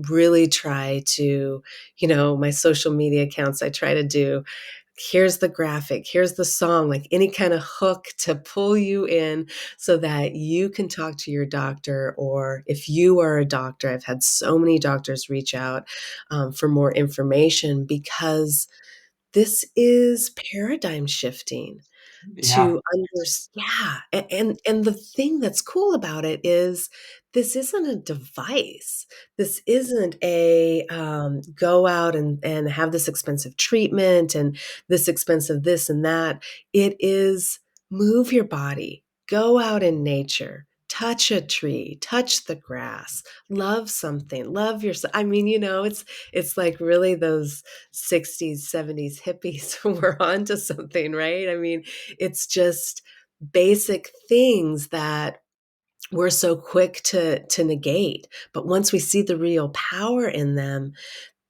really try to, my social media accounts, I try to do, here's the graphic, here's the song, like any kind of hook to pull you in so that you can talk to your doctor. Or if you are a doctor, I've had so many doctors reach out for more information, because this is paradigm shifting Yeah. to yeah, and the thing that's cool about it is this isn't a device. This isn't a, go out and have this expensive treatment and this expensive this and that. It is move your body, go out in nature, touch a tree, touch the grass, love something, love yourself. I mean, it's like really those 60s, 70s hippies were onto something, right? I mean, it's just basic things that we're so quick to negate. But once we see the real power in them,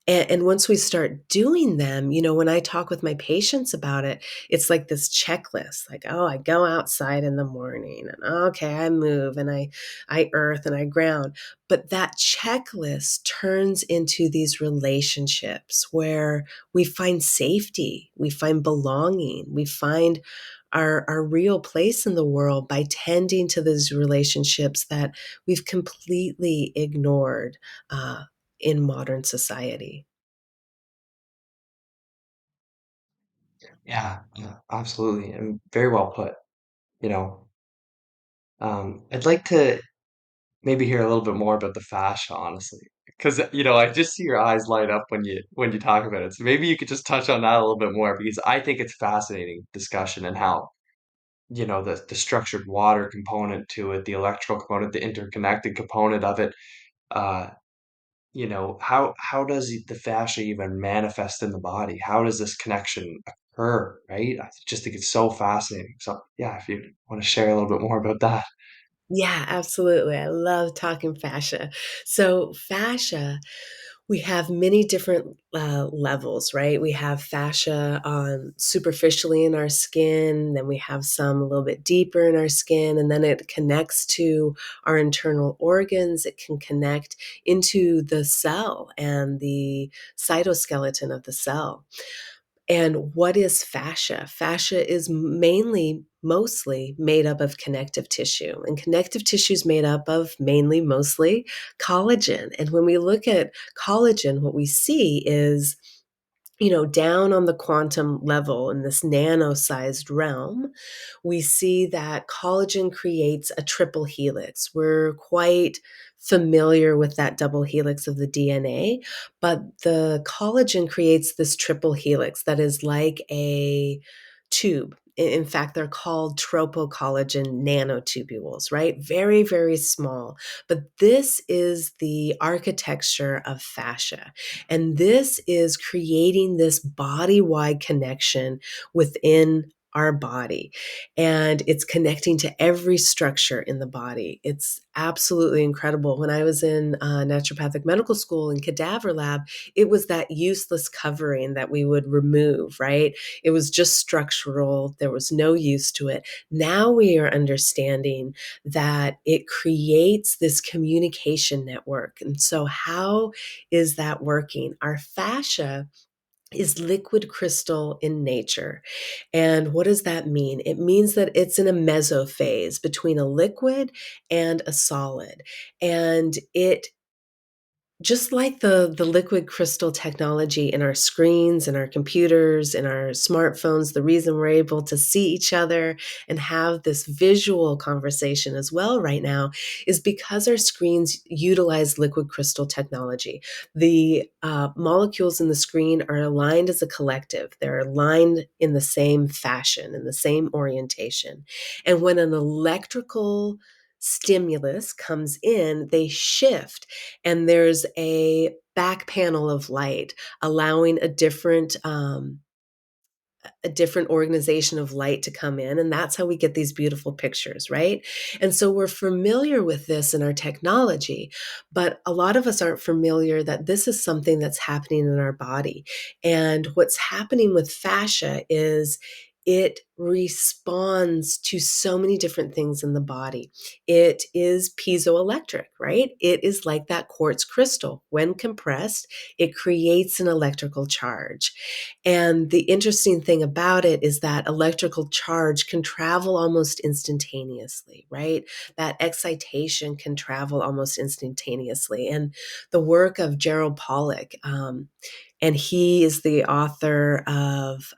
And once we start doing them, when I talk with my patients about it, it's like this checklist, like, oh, I go outside in the morning and okay, I move and I earth and I ground. But that checklist turns into these relationships where we find safety, we find belonging, we find our real place in the world by tending to those relationships that we've completely ignored uh, in modern society. Yeah, yeah, absolutely, and very well put. You know, I'd like to maybe hear a little bit more about the fascia, honestly, because I just see your eyes light up when you talk about it. So maybe you could just touch on that a little bit more because I think it's fascinating discussion and how the structured water component to it, the electrical component, the interconnected component of it. Uh, how does the fascia even manifest in the body? How does this connection occur, right? I just think it's so fascinating. So yeah, if you want to share a little bit more about that. Yeah, absolutely. I love talking fascia. So, fascia, we have many different levels, right? We have fascia on superficially in our skin, then we have some a little bit deeper in our skin, and then it connects to our internal organs. It can connect into the cell and the cytoskeleton of the cell. And what is fascia? Fascia is mostly made up of connective tissue. And connective tissue is made up of mainly, mostly collagen. And when we look at collagen, what we see is down on the quantum level in this nano sized realm, we see that collagen creates a triple helix. We're quite familiar with that double helix of the DNA, but the collagen creates this triple helix that is like a tube. In fact, they're called tropocollagen nanotubules, right? Very, very small. But this is the architecture of fascia. And this is creating this body wide connection within our body. And it's connecting to every structure in the body. It's absolutely incredible. When I was in naturopathic medical school in cadaver lab, it was that useless covering that we would remove, right? It was just structural, there was no use to it. Now we are understanding that it creates this communication network. And so, how is that working? Our fascia is liquid crystal in nature. And what does that mean? It means that it's in a mesophase between a liquid and a solid. And it just like the liquid crystal technology in our screens, in our computers, in our smartphones, the reason we're able to see each other and have this visual conversation as well right now is because our screens utilize liquid crystal technology. The molecules in the screen are aligned as a collective. They're aligned in the same fashion, in the same orientation. And when an electrical stimulus comes in, they shift, and there's a back panel of light allowing a different organization of light to come in. And that's how we get these beautiful pictures, right? And so we're familiar with this in our technology, but a lot of us aren't familiar that this is something that's happening in our body. And what's happening with fascia is it responds to so many different things in the body. It is piezoelectric, right? It is like that quartz crystal. When compressed, it creates an electrical charge. And the interesting thing about it is that electrical charge can travel almost instantaneously, right? That excitation can travel almost instantaneously. And the work of Gerald Pollack, and he is the author of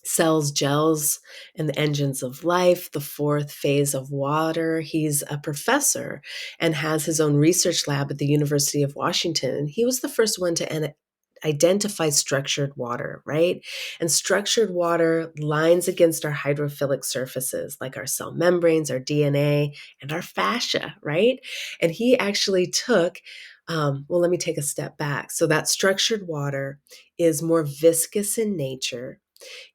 Cells, Gels, and the Engines of Life, the fourth phase of water. He's a professor and has his own research lab at the University of Washington. And he was the first one to identify structured water, right? And structured water lines against our hydrophilic surfaces, like our cell membranes, our DNA, and our fascia, right? And he actually took, let me take a step back. So that structured water is more viscous in nature.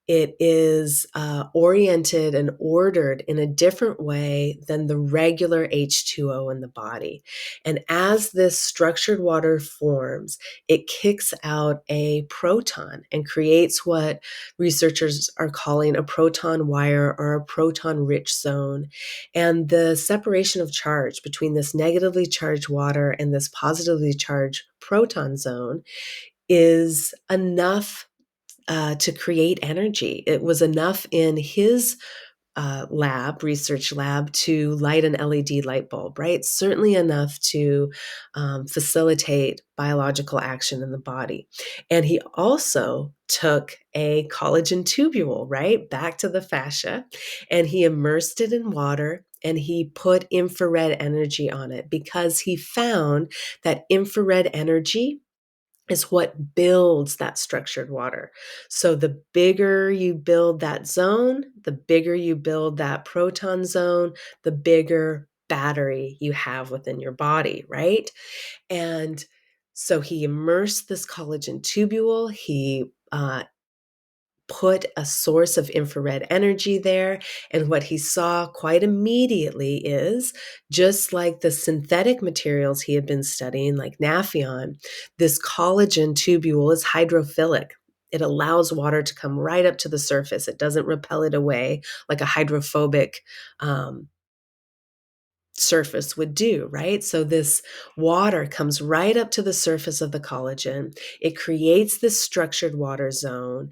It is oriented and ordered in a different way than the regular H2O in the body. And as this structured water forms, it kicks out a proton and creates what researchers are calling a proton wire or a proton rich zone. And the separation of charge between this negatively charged water and this positively charged proton zone is enough to create energy. It was enough in his research lab, to light an LED light bulb, right? Certainly enough to facilitate biological action in the body. And he also took a collagen tubule, right? Back to the fascia, and he immersed it in water and he put infrared energy on it because he found that infrared energy is what builds that structured water. So the bigger you build that zone, the bigger you build that proton zone, the bigger battery you have within your body, right? And so he immersed this collagen tubule. He put a source of infrared energy there. And what he saw quite immediately is, just like the synthetic materials he had been studying, like Naphion, this collagen tubule is hydrophilic. It allows water to come right up to the surface. It doesn't repel it away like a hydrophobic surface would do, right? So this water comes right up to the surface of the collagen. It creates this structured water zone.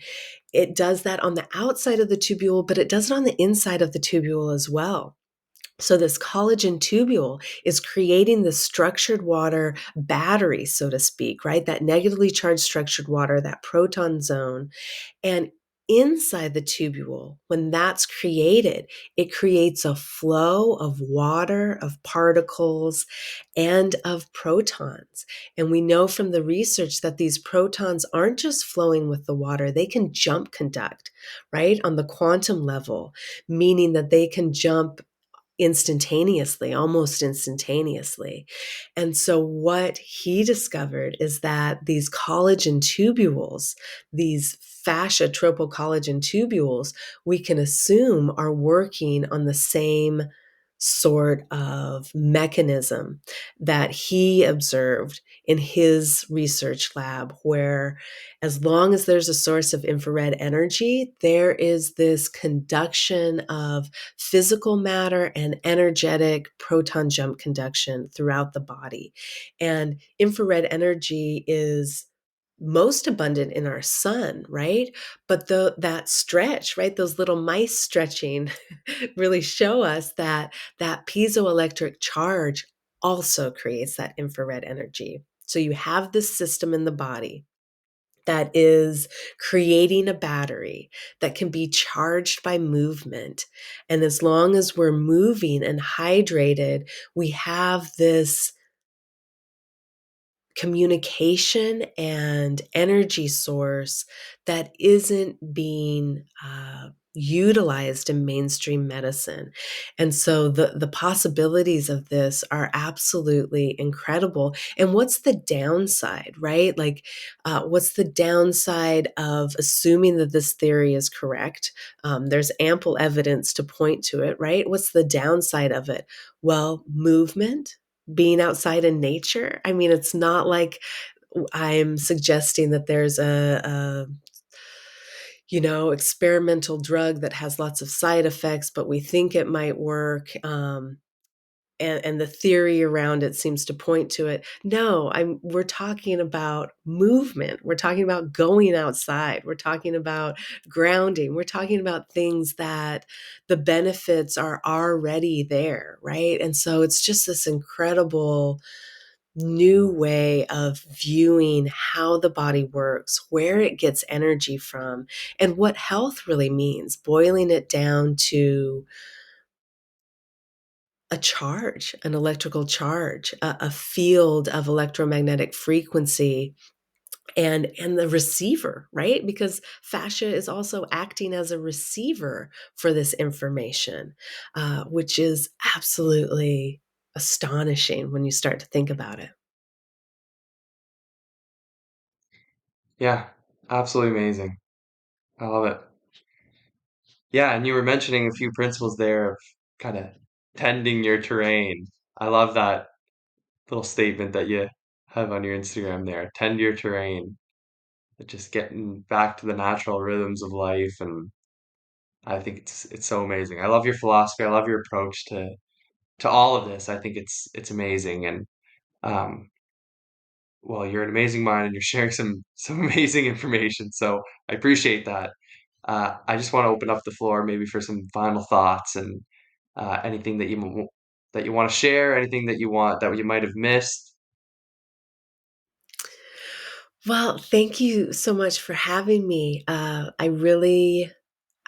It does that on the outside of the tubule, but it does it on the inside of the tubule as well. So this collagen tubule is creating the structured water battery, so to speak, right? That negatively charged structured water, that proton zone. And inside the tubule, when that's created, it creates a flow of water, of particles, and of protons. And we know from the research that these protons aren't just flowing with the water, they can jump conduct, right? On the quantum level, meaning that they can jump instantaneously, almost instantaneously. And so what he discovered is that these collagen tubules, these fascia tropocollagen tubules, we can assume are working on the same sort of mechanism that he observed in his research lab, where as long as there's a source of infrared energy, there is this conduction of physical matter and energetic proton jump conduction throughout the body. And infrared energy is most abundant in our sun, right? But that stretch, right? Those little mice stretching really show us that that piezoelectric charge also creates that infrared energy. So you have this system in the body that is creating a battery that can be charged by movement. And as long as we're moving and hydrated, we have this communication and energy source that isn't being utilized in mainstream medicine. And so the possibilities of this are absolutely incredible. And what's the downside, right? Like, what's the downside of assuming that this theory is correct? There's ample evidence to point to it, right? What's the downside of it? Well, movement, being outside in nature. I mean, it's not like I'm suggesting that there's experimental drug that has lots of side effects, but we think it might work. And the theory around it seems to point to it. No, we're talking about movement. We're talking about going outside. We're talking about grounding. We're talking about things that the benefits are already there, right? And so it's just this incredible new way of viewing how the body works, where it gets energy from, and what health really means, boiling it down to a charge, an electrical charge, a field of electromagnetic frequency, and the receiver, right? Because fascia is also acting as a receiver for this information, which is absolutely astonishing when you start to think about it. Yeah, absolutely amazing. I love it. Yeah, and you were mentioning a few principles there of kind of tending your terrain. I love that little statement that you have on your Instagram there. Tend your terrain. Just getting back to the natural rhythms of life, and I think it's so amazing. I love your philosophy. I love your approach to all of this. I think it's amazing, and um, well, you're an amazing mind, and you're sharing some amazing information. So I appreciate that. I just want to open up the floor maybe for some final thoughts and anything that that you want to share, anything that you want that you might have missed. Well, thank you so much for having me. I really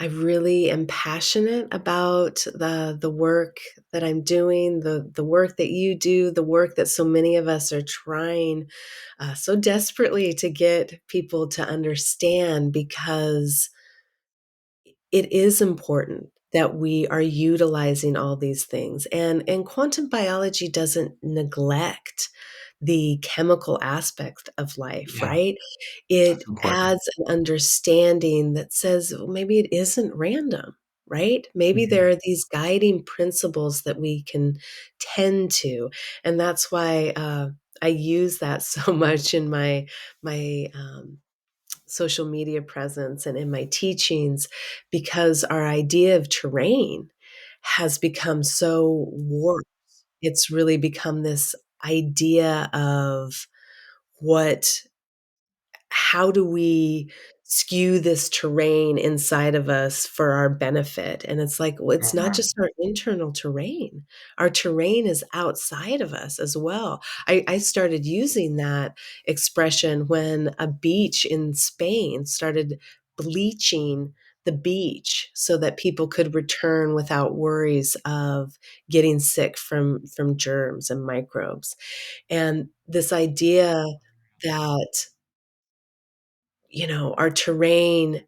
am passionate about the work that I'm doing, the work that you do, the work that so many of us are trying so desperately to get people to understand, because it is important that we are utilizing all these things. And quantum biology doesn't neglect the chemical aspect of life, Yeah, right? It that's important. adds an understanding that says, well, maybe it isn't random, right? Maybe Mhm. there are these guiding principles that we can tend to. And that's why I use that so much in my social media presence and in my teachings, because our idea of terrain has become so warped. It's really become this idea of what how do we skew this terrain inside of us for our benefit? And it's like, well, it's not Mhm. just our internal terrain. Our terrain is outside of us as well. I started using that expression when a beach in Spain started bleaching the beach so that people could return without worries of getting sick from germs and microbes. And this idea that, our terrain,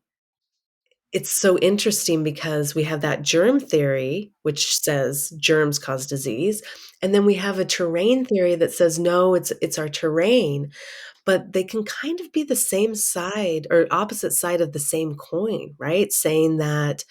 it's so interesting because we have that germ theory, which says germs cause disease, and then we have a terrain theory that says, no, it's our terrain, but they can kind of be the same side or opposite side of the same coin, right? Saying that,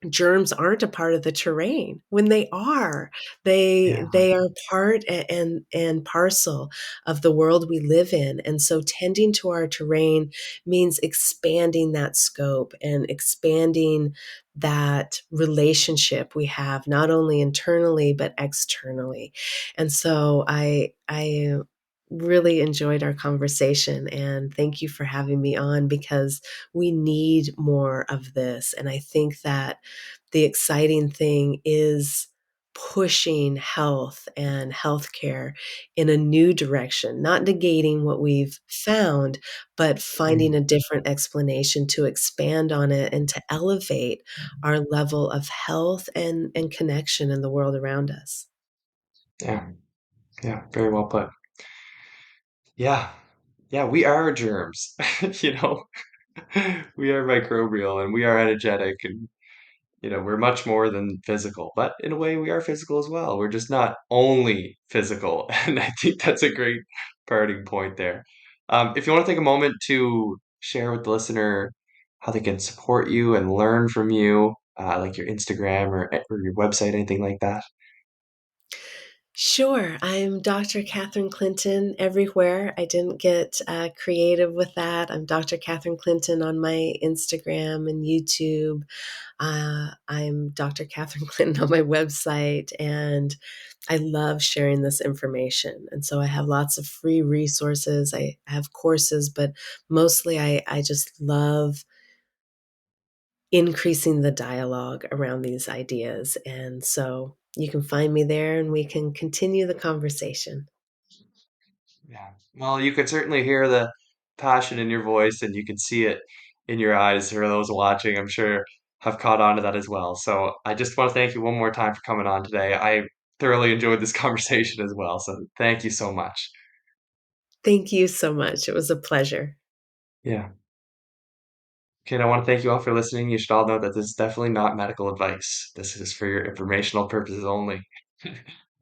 germs aren't a part of the terrain when they are. Yeah. They are part and parcel of the world we live in. And so tending to our terrain means expanding that scope and expanding that relationship we have, not only internally but externally. And so I really enjoyed our conversation, and thank you for having me on, because we need more of this. And I think that the exciting thing is pushing health and healthcare in a new direction, not negating what we've found, but finding Mm. a different explanation to expand on it and to elevate our level of health and connection in the world around us. Yeah. Yeah. Very well put. Yeah. Yeah. We are germs, you know. We are microbial and we are energetic, and we're much more than physical, but in a way we are physical as well. We're just not only physical. And I think that's a great parting point there. If you want to take a moment to share with the listener how they can support you and learn from you, like your Instagram or your website, anything like that. Sure. I'm Dr. Catherine Clinton everywhere. I didn't get creative with that. I'm Dr. Catherine Clinton on my Instagram and YouTube. I'm Dr. Catherine Clinton on my website, and I love sharing this information. And so I have lots of free resources. I have courses, but mostly I just love increasing the dialogue around these ideas. And so you can find me there and we can continue the conversation. Yeah. Well, you could certainly hear the passion in your voice, and you can see it in your eyes for those watching, I'm sure have caught on to that as well. So I just want to thank you one more time for coming on today. I thoroughly enjoyed this conversation as well. So thank you so much. Thank you so much. It was a pleasure. Yeah. Okay, and I want to thank you all for listening. You should all know that this is definitely not medical advice. This is for your informational purposes only.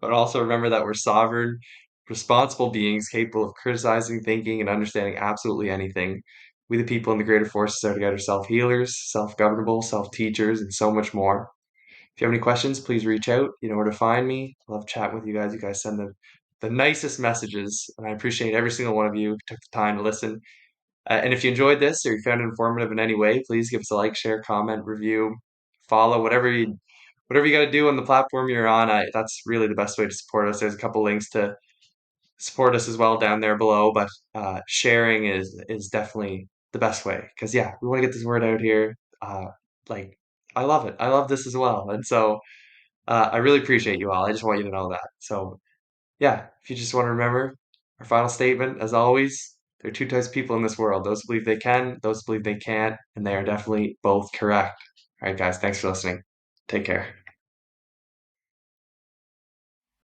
But also remember that we're sovereign, responsible beings capable of criticizing, thinking, and understanding absolutely anything. We, the people in the greater forces, are together self healers, self governable, self teachers, and so much more. If you have any questions, please reach out. You know where to find me. I love chatting with you guys. You guys send the nicest messages, and I appreciate every single one of you who took the time to listen. And if you enjoyed this or you found it informative in any way, please give us a like, share, comment, review, follow, whatever you got to do on the platform you're on. That's really the best way to support us. There's a couple links to support us as well down there below, but sharing is definitely the best way because yeah, we want to get this word out here. Like I love it. I love this as well, and so I really appreciate you all. I just want you to know that. So yeah, if you just want to remember our final statement, as always, there are two types of people in this world: those who believe they can, those who believe they can't, and they are definitely both correct. All right, guys, thanks for listening. Take care.